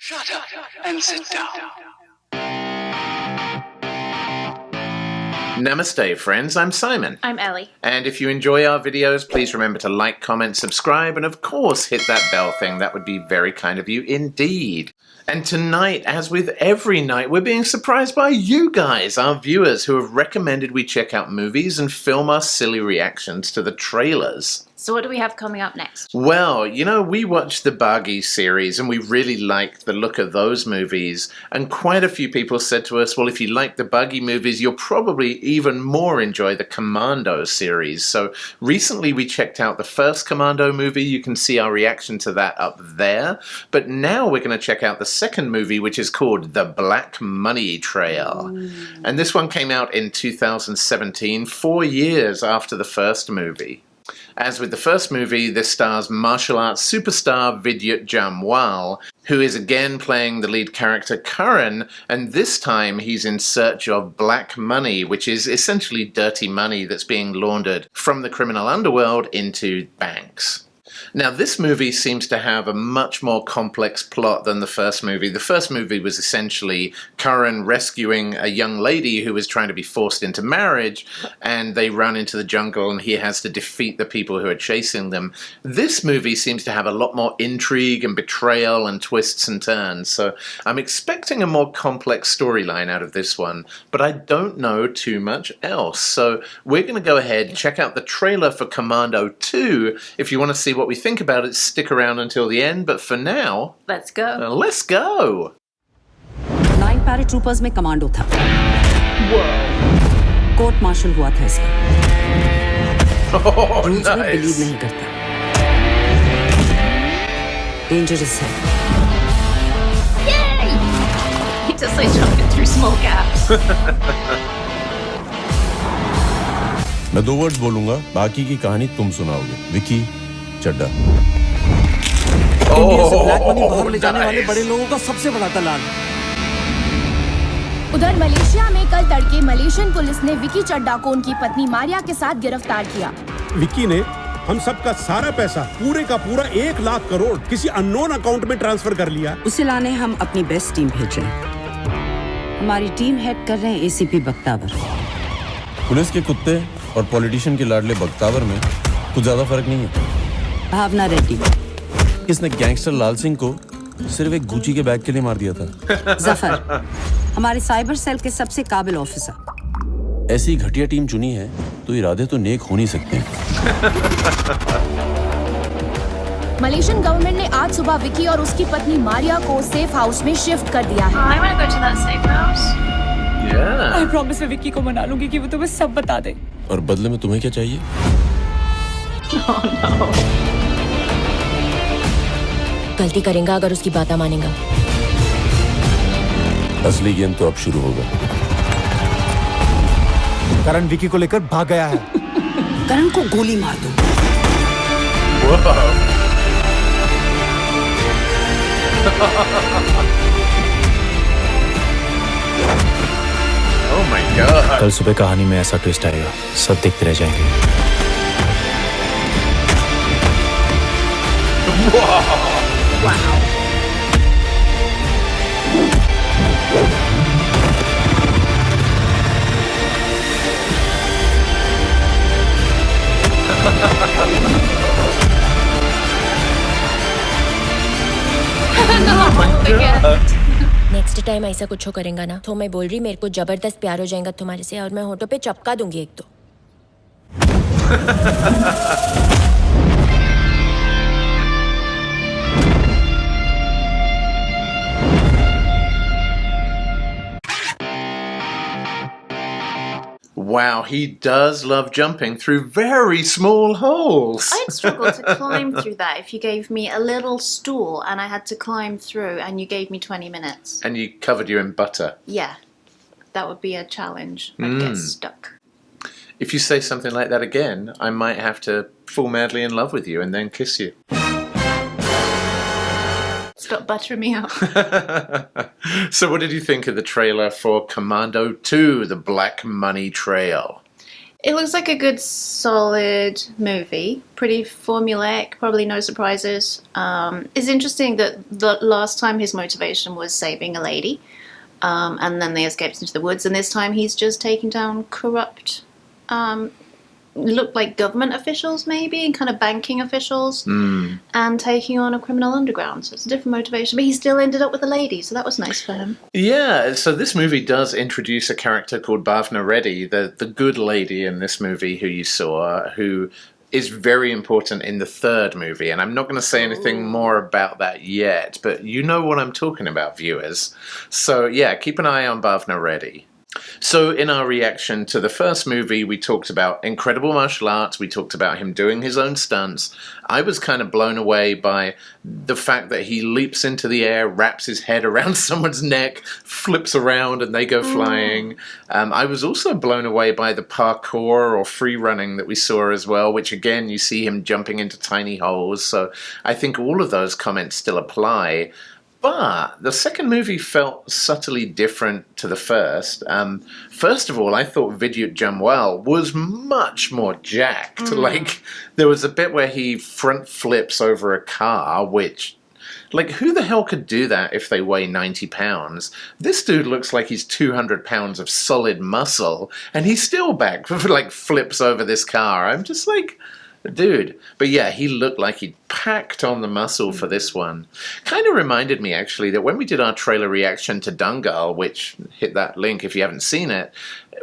Shut up and sit down. Namaste, friends. I'm Simon. I'm Ellie. And if you enjoy our videos, please remember to like, comment, subscribe, and of course hit that bell thing. That would be very kind of you indeed. And tonight, as with every night, we're being surprised by you guys, our viewers, who have recommended we check out movies and film our silly reactions to the trailers. So what do we have coming up next? Well, you know, we watched the Bagi series and we really liked the look of those movies. And quite a few people said to us, well, if you like the Bagi movies, you'll probably even more enjoy the Commando series. So recently we checked out the first Commando movie. You can see our reaction to that up there. But now we're going to check out the second movie, which is called The Black Money Trail. And this one came out in 2017, 4 years after the first movie. As with the first movie, this stars martial arts superstar Vidyut Jammwal, who is again playing the lead character Karan, and this time he's in search of black money, which is essentially dirty money that's being laundered from the criminal underworld into banks. Now, this movie seems to have a much more complex plot than the first movie. The first movie was essentially Karan rescuing a young lady who was trying to be forced into marriage, and they run into the jungle and he has to defeat the people who are chasing them. This movie seems to have a lot more intrigue and betrayal and twists and turns, so I'm expecting a more complex storyline out of this one, but I don't know too much else. So we're going to go ahead, check out the trailer for Commando 2. If you want to see what we think about it, stick around until the end, but for now, let's go. Let's go! 9 paratroopers में commando था। Court martial हुआ था इसका। Rules में believe नहीं करता। Dangerous है। Yay! Just like jumping through small gaps. मैं 2 वर्ड्स बोलूंगा, बाकी की कहानी तुम सुनाओगे। विकी चड्डा। इंडिया से ब्लैक मनी बाहर ले जाने वाले बड़े लोगों का सबसे बड़ा दलाल। उधर मलेशिया में कल तड़के मलेशियन पुलिस ने विकी चड्डा को उनकी पत्नी मारिया के साथ गिरफ्तार किया। विकी ने हम सबका सारा पैसा पूरे का पूरा 1 लाख करोड़ किसी अननोन अकाउंट में ट्रांसफर कर लिया। उसे लाने हम अपनी बेस्ट टीम भेज रहे हैं। हमारी टीम हेड कर रहे हैं एसीपी बख्तावर। पुलिस के कुत्ते और पॉलिटिशियन के लाडले बख्तावर में कुछ ज्यादा फर्क नहीं है। भावना रेड्डी, इसने गैंगस्टर लाल सिंह को सिर्फ एक गुची के बैग के लिए मार दिया था। जफर, हमारे साइबर सेल के सबसे काबिल ऑफिसर। ऐसी घटिया टीम चुनी है तो इरादे तो नेक हो नहीं सकते। मलेशियन गवर्नमेंट ने आज सुबह विकी और उसकी पत्नी मारिया को सेफ हाउस में शिफ्ट कर दिया है। I want to go to that safe house. Yeah. I promise मैं विक्की को मना लूंगी कि वो तुम्हें सब बता दे। और बदले में तुम्हें क्या चाहिए? Oh no. गलती करेगा अगर उसकी बात मानेगा। असली गेम तो अब शुरू होगा। करण विकी को लेकर भाग गया है। करण को गोली मार दो। Oh my God. कल सुबह कहानी में ऐसा ट्विस्ट आएगा, सब देखते रह जाएंगे। Wow. नेक्स्ट टाइम ऐसा कुछ हो करेगा ना तो मैं बोल रही मेरे को जबरदस्त प्यार हो जाएगा तुम्हारे से और मैं होठों पे चपका दूंगी एक तो। Wow, he does love jumping through very small holes. I'd struggle to climb through that if you gave me a little stool and I had to climb through and you gave me 20 minutes. And you covered you in butter. Yeah, that would be a challenge. I'd get stuck. If you say something like that again, I might have to fall madly in love with you and then kiss you. Stop buttering me up. So what did you think of the trailer for Commando 2, The Black Money Trail? It looks like a good, solid movie. Pretty formulaic, probably no surprises. It's interesting that the last time his motivation was saving a lady, and then they escaped into the woods, and this time he's just taking down corrupt, look like government officials maybe, and kind of banking officials, and taking on a criminal underground. So it's a different motivation, but he still ended up with a lady, so that was nice for him. Yeah, so this movie does introduce a character called Bhavna Reddy, the good lady in this movie who you saw, who is very important in the third movie, and I'm not going to say anything more about that yet, but you know what I'm talking about, viewers. So yeah, keep an eye on Bhavna Reddy. So in our reaction to the first movie, we talked about incredible martial arts, we talked about him doing his own stunts. I was kind of blown away by the fact that he leaps into the air, wraps his head around someone's neck, flips around, and they go flying. I was also blown away by the parkour or free running that we saw as well, which again, you see him jumping into tiny holes. So I think all of those comments still apply. But the second movie felt subtly different to the first. First of all, I thought Vidyut Jamwal was much more jacked. Like, there was a bit where he front flips over a car, which, like, who the hell could do that if they weigh 90 pounds? This dude looks like he's 200 pounds of solid muscle, and he's still back, like, flips over this car. I'm just like, dude. But yeah, he looked like he'd packed on the muscle for this one. Kind of reminded me, actually, that when we did our trailer reaction to Dangal, which, hit that link if you haven't seen it,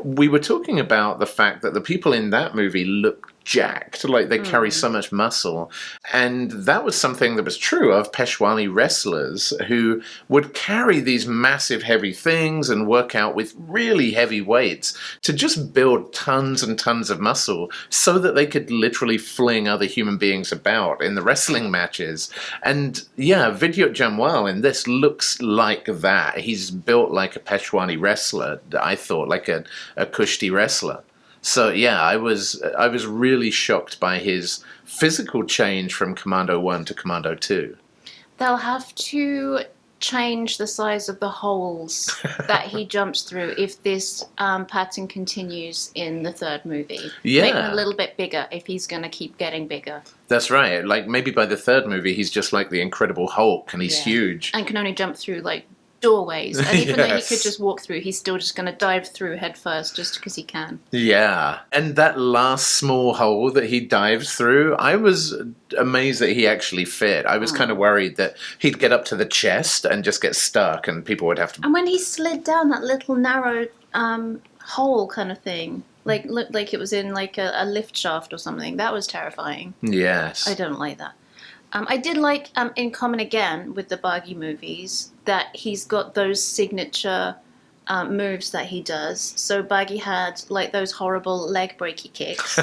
we were talking about the fact that the people in that movie look jacked, like they carry so much muscle. And that was something that was true of Peshwani wrestlers who would carry these massive heavy things and work out with really heavy weights to just build tons and tons of muscle so that they could literally fling other human beings about in the wrestling matches. And yeah, Vidyut Jamwal in this looks like that. He's built like a Peshwani wrestler, I thought, like a Kushti wrestler. So yeah, I was really shocked by his physical change from Commando 1 to Commando 2. They'll have to change the size of the holes that he jumps through if this pattern continues in the third movie. Yeah. Make them a little bit bigger if he's going to keep getting bigger. That's right. Like maybe by the third movie, he's just like the Incredible Hulk and he's huge. And can only jump through like doorways, and even though he could just walk through, he's still just going to dive through head first just because he can. Yeah, and that last small hole that he dives through, I was amazed that he actually fit. I was kind of worried that he'd get up to the chest and just get stuck and people would have to... And when he slid down that little narrow hole kind of thing, like looked like it was in like a lift shaft or something, that was terrifying. Yes. I don't like that. I did like, in common again with the Bagi movies, that he's got those signature moves that he does. So Bagi had like those horrible leg breaky kicks.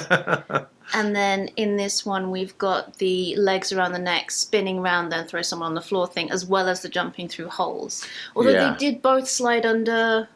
And then in this one, we've got the legs around the neck, spinning around, then throw someone on the floor thing, as well as the jumping through holes. Although they did both slide under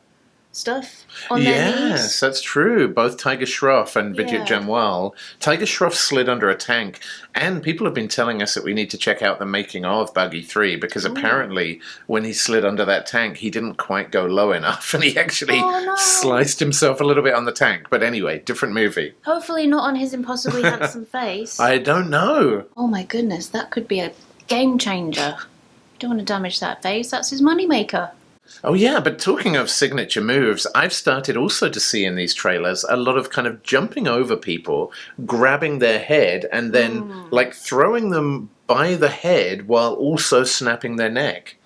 stuff on their knees. Yes, that's true. Both Tiger Shroff and Vidyut Jamwal. Tiger Shroff slid under a tank, and people have been telling us that we need to check out the making of Bagi 3, because apparently when he slid under that tank, he didn't quite go low enough, and he actually sliced himself a little bit on the tank. But anyway, different movie. Hopefully not on his impossibly handsome face. I don't know. Oh my goodness, that could be a game changer. Don't want to damage that face. That's his moneymaker. Oh yeah, but talking of signature moves, I've started also to see in these trailers a lot of kind of jumping over people, grabbing their head, and then like throwing them by the head while also snapping their neck.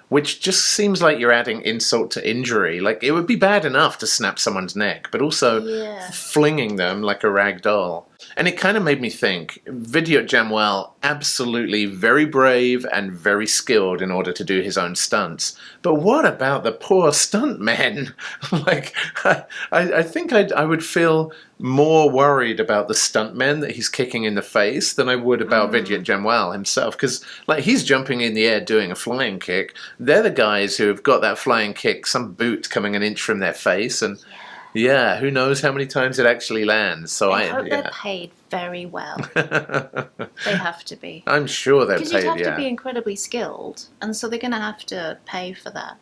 Which just seems like you're adding insult to injury. Like, it would be bad enough to snap someone's neck, but also flinging them like a rag doll. And it kind of made me think, Vidyut Jamwal, absolutely very brave and very skilled in order to do his own stunts. But what about the poor stuntmen? Like, I think I would feel more worried about the stuntmen that he's kicking in the face than I would about Vidyut Jamwal himself. Because, like, he's jumping in the air doing a flying kick. They're the guys who have got that flying kick, some boot coming an inch from their face, and... yeah, who knows how many times it actually lands. So I hope they're paid very well. They have to be. I'm sure they're paid, because you'd have to be incredibly skilled, and so they're going to have to pay for that.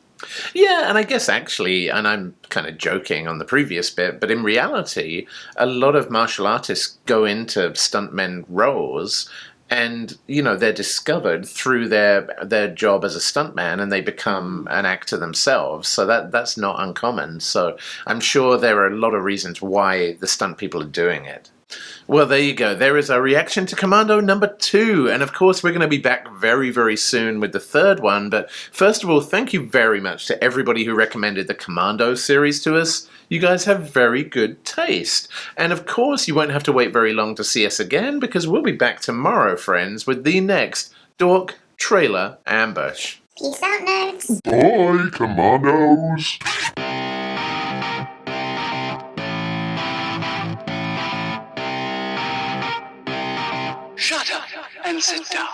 Yeah, and I guess actually, and I'm kind of joking on the previous bit, but in reality, a lot of martial artists go into stuntmen roles and, you know, they're discovered through their job as a stuntman and they become an actor themselves. So that's not uncommon. So I'm sure there are a lot of reasons why the stunt people are doing it. Well, there you go. There is our reaction to Commando number 2. And of course, we're going to be back very, very soon with the third one. But first of all, thank you very much to everybody who recommended the Commando series to us. You guys have very good taste. And of course, you won't have to wait very long to see us again because we'll be back tomorrow, friends, with the next Dork Trailer Ambush. Peace out, nerds. Bye, Commandos. Shut up and sit down.